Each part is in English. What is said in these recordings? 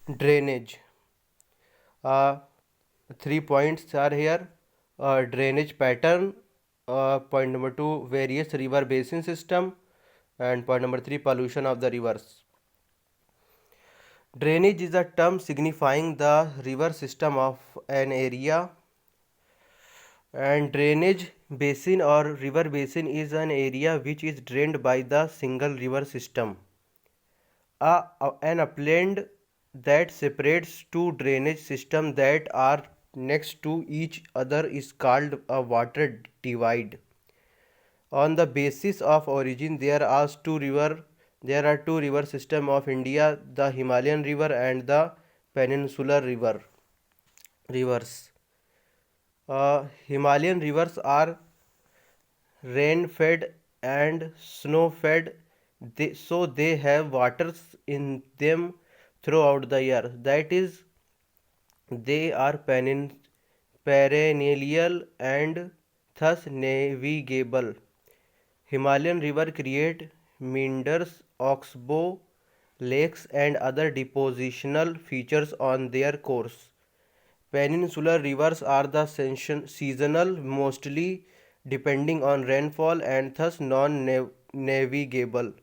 Drainage. Uh, 3 points are here. Drainage pattern. Point number 2, various river basin system. And point number 3, pollution of the rivers. Drainage is a term signifying the river system of an area, and drainage basin or river basin is an area which is drained by the single river system. An upland that separates two drainage systems that are next to each other is called a water divide. On the basis of origin, there are two river systems of India: the Himalayan river and the peninsular rivers. Himalayan rivers are rain fed and snow fed, so they have waters in them throughout the year. That is, they are perennial and thus navigable. Himalayan river create meanders, oxbow, lakes and other depositional features on their course. Peninsular rivers are the seasonal, mostly depending on rainfall and thus non-navigable.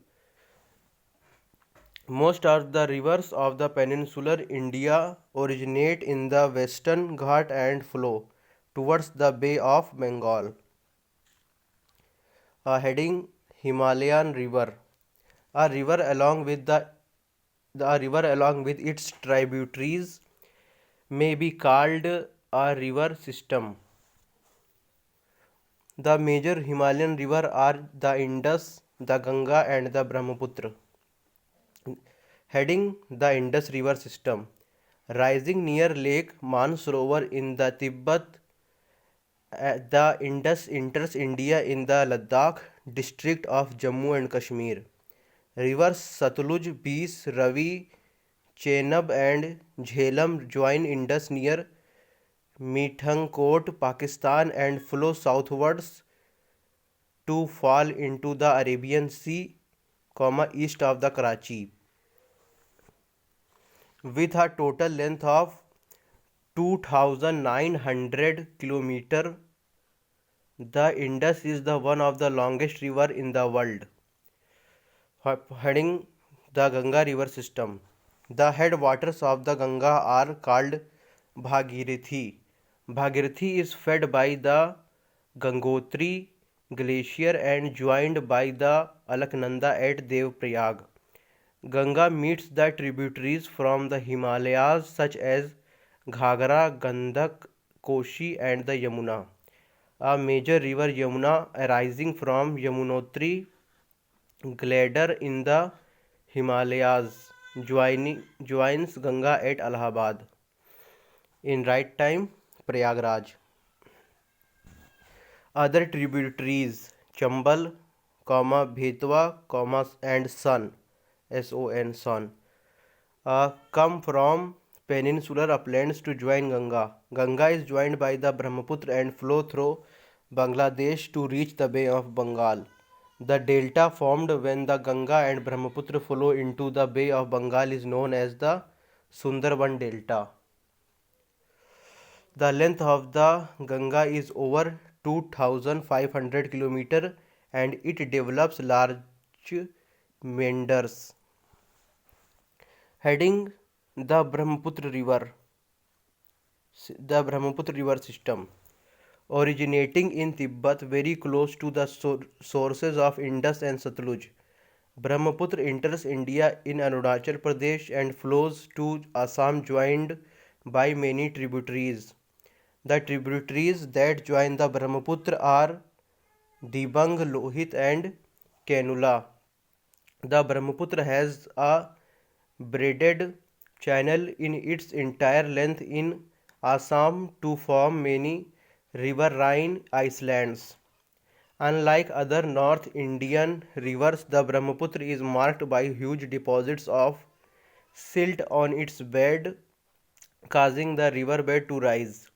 Most of the rivers of the peninsular India originate in the Western Ghat and flow towards the Bay of Bengal. Heading: Himalayan river. A river along with its tributaries may be called a river system. The major Himalayan rivers are the Indus, the Ganga and the Brahmaputra. Heading: the Indus river system. Rising near Lake Mansarovar in the Tibet, the Indus enters India in the Ladakh district of Jammu and Kashmir. Rivers Satluj, Beas, Ravi, Chenab and Jhelum join Indus near Mithankot, Pakistan and flow southwards to fall into the Arabian Sea, east of the Karachi. With a total length of 2,900 km, the Indus is the one of the longest river in the world. Heading: the Ganga river system. The headwaters of the Ganga are called Bhagirathi. Bhagirathi is fed by the Gangotri glacier and joined by the Alaknanda at Devprayag. Ganga meets the tributaries from the Himalayas such as Ghagra, Gandak, Koshi and the Yamuna. A major river, Yamuna, arising from Yamunotri Glacier in the Himalayas, joins Ganga at Allahabad. In right time, Prayagraj. Other tributaries: Chambal, Betwa, and Son, come from peninsular uplands to join Ganga. Ganga is joined by the Brahmaputra and flow through Bangladesh to reach the Bay of Bengal. The delta formed when the Ganga and Brahmaputra flow into the Bay of Bengal is known as the Sundarban Delta. The length of the Ganga is over 2,500 km and it develops large meanders. Heading: the Brahmaputra river. The Brahmaputra river system. Originating in Tibet, very close to the sources of Indus and Satluj, Brahmaputra enters India in Arunachal Pradesh and flows to Assam, joined by many tributaries. The tributaries that join the Brahmaputra are Dibang, Lohit and Kanula. The Brahmaputra has a braided channel in its entire length in Assam to form many riverine islands. Unlike other North Indian rivers, the Brahmaputra is marked by huge deposits of silt on its bed, causing the riverbed to rise.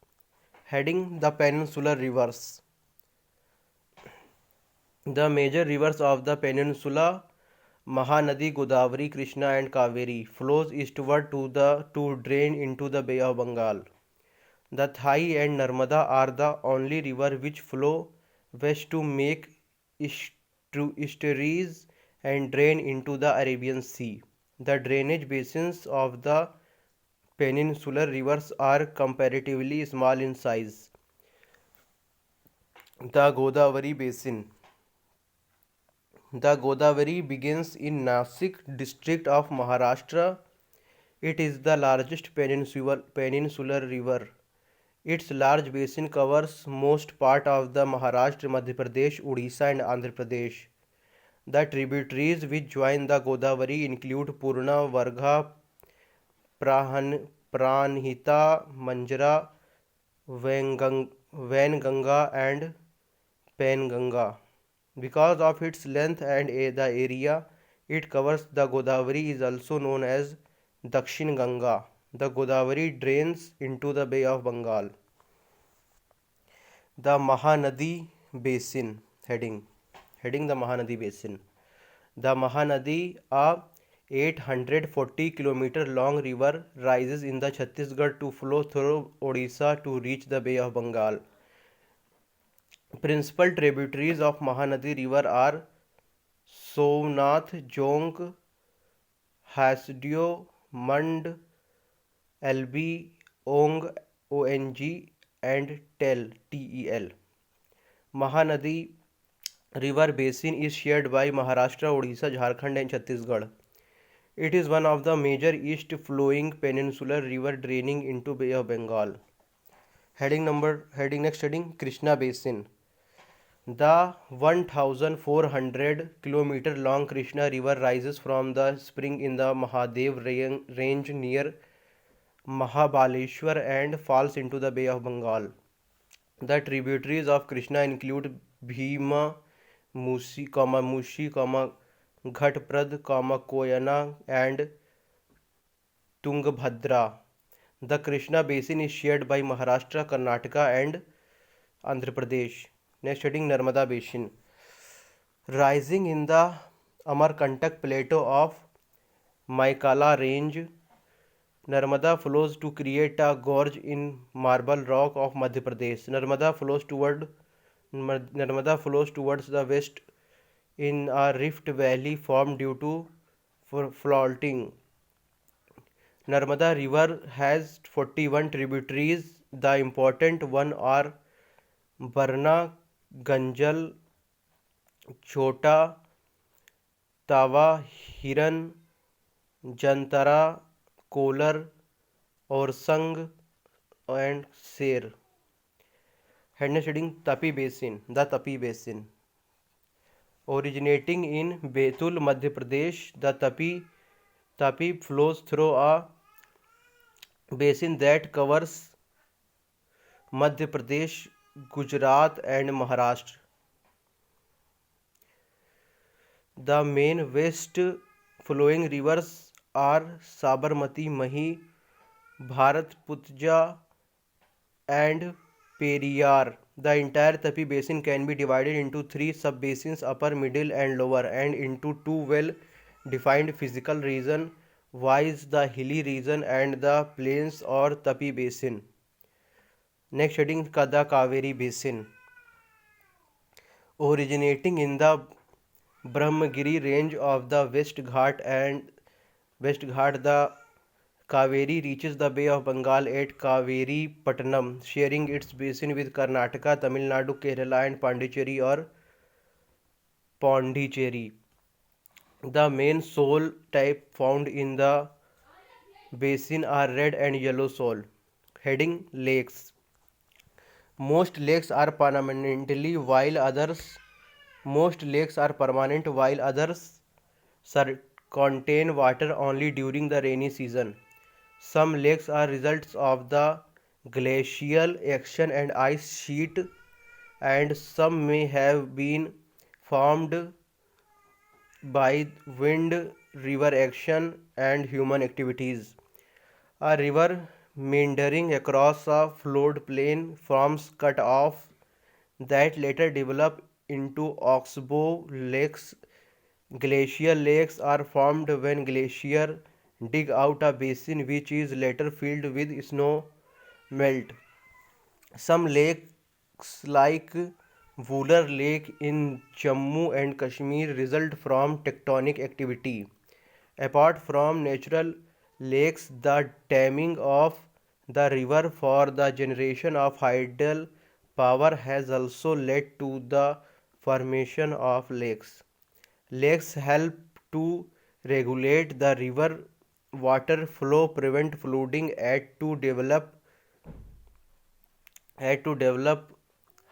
Heading: the peninsular rivers. The major rivers of the peninsula Mahanadi, Godavari, Krishna and Kaveri flows eastward to drain into the Bay of Bengal. The Thai and Narmada are the only river which flow west to make estuaries and drain into the Arabian Sea. The drainage basins of the peninsular rivers are comparatively small in size. The Godavari Basin. The Godavari begins in Nasik district of Maharashtra. It is the largest peninsular river. Its large basin covers most part of the Maharashtra, Madhya Pradesh, Odisha and Andhra Pradesh. The tributaries which join the Godavari include Purna, Vargha, Pranhita, Manjara, Vainganga and Penganga. Because of its length and the area it covers, the Godavari is also known as Dakshin Ganga. The Godavari drains into the Bay of Bengal. The Mahanadi Basin. Heading the Mahanadi Basin. The Mahanadi, a 840 km long river, rises in the Chhattisgarh to flow through Odisha to reach the Bay of Bengal. Principal tributaries of Mahanadi river are Somnath, Jonk, Hasdeo, Mand, LB, Ong, ONG and TEL. Mahanadi river basin is shared by Maharashtra, Odisha, Jharkhand and Chhattisgarh. It is one of the major east flowing peninsular river draining into Bay of Bengal. Heading Krishna Basin. The 1400 km long Krishna river rises from the spring in the Mahadev range near Mahabaleshwar and falls into the Bay of Bengal. The tributaries of Krishna include Bhima, Musi, Ghatprad, Koyana and Tungabhadra. The Krishna basin is shared by Maharashtra, Karnataka and Andhra Pradesh. Next, heading Narmada Basin. Rising in the Amarkantak plateau of Maikala range, Narmada flows to create a gorge in marble rock of Madhya Pradesh. Narmada flows towards the west in a rift valley formed due to faulting. Narmada river has 41 tributaries. The important ones are Barna, Ganjal, Chota, Tawa, Hiran, Jantara, Kolar, Orsang and Ser. Heading Tapi Basin. The Tapi Basin. Originating in Betul, Madhya Pradesh, the Tapi flows through a basin that covers Madhya Pradesh, Gujarat and Maharashtra. The main west flowing rivers are Sabarmati, Mahi, Bharatputja and Periyar. The entire Tapi basin can be divided into three sub-basins, upper, middle and lower, and into two well-defined physical regions, viz. The hilly region and the plains or Tapi basin. Next, heading the Kaveri Basin. Originating in the Brahmagiri range of the West Ghat, the Kaveri reaches the Bay of Bengal at Kaveri Pattanam, sharing its basin with Karnataka, Tamil Nadu, Kerala and Pondicherry. The main shoal type found in the basin are red and yellow shoal. Heading Lakes. Most lakes are permanent while others contain water only during the rainy season. Some lakes are results of the glacial action and ice sheet, and some may have been formed by wind, river action and human activities. A river meandering across a floodplain forms cut-offs that later develop into oxbow lakes Glacial lakes are formed when glaciers dig out a basin which is later filled with snow melt. Some lakes like Vular Lake in Jammu and Kashmir result from tectonic activity. Apart from natural lakes, the damming of the river for the generation of hydel power has also led to the formation of lakes. Lakes help to regulate the river water flow, prevent flooding, add to develop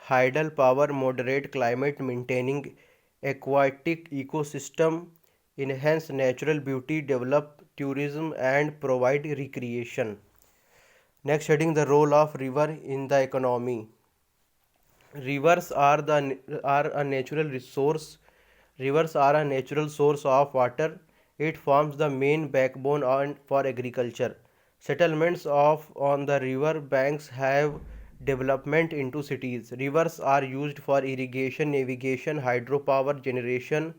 hydel power, moderate climate, maintaining aquatic ecosystem, enhance natural beauty, develop tourism, and provide recreation. Next, heading the role of river in the economy. Rivers are a natural resource. Rivers are a natural source of water. It forms the main backbone for agriculture. Settlements on the river banks have development into cities. Rivers are used for irrigation, navigation, hydropower generation,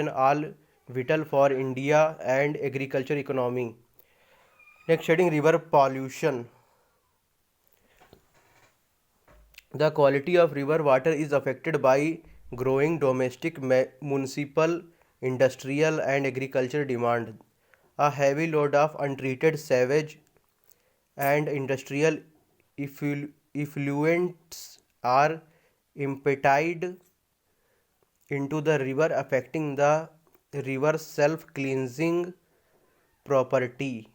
all vital for India and agriculture economy. Next, shedding river pollution. The quality of river water is affected by growing domestic, municipal, industrial, and agricultural demand. A heavy load of untreated sewage and industrial effluents are impeted into the river, affecting the river's self-cleansing property.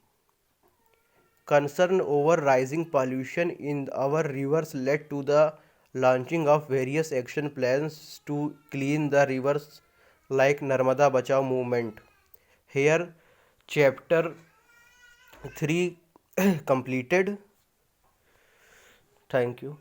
Concern over rising pollution in our rivers led to the launching of various action plans to clean the rivers like Narmada Bachao movement. Here, chapter 3 completed. Thank you.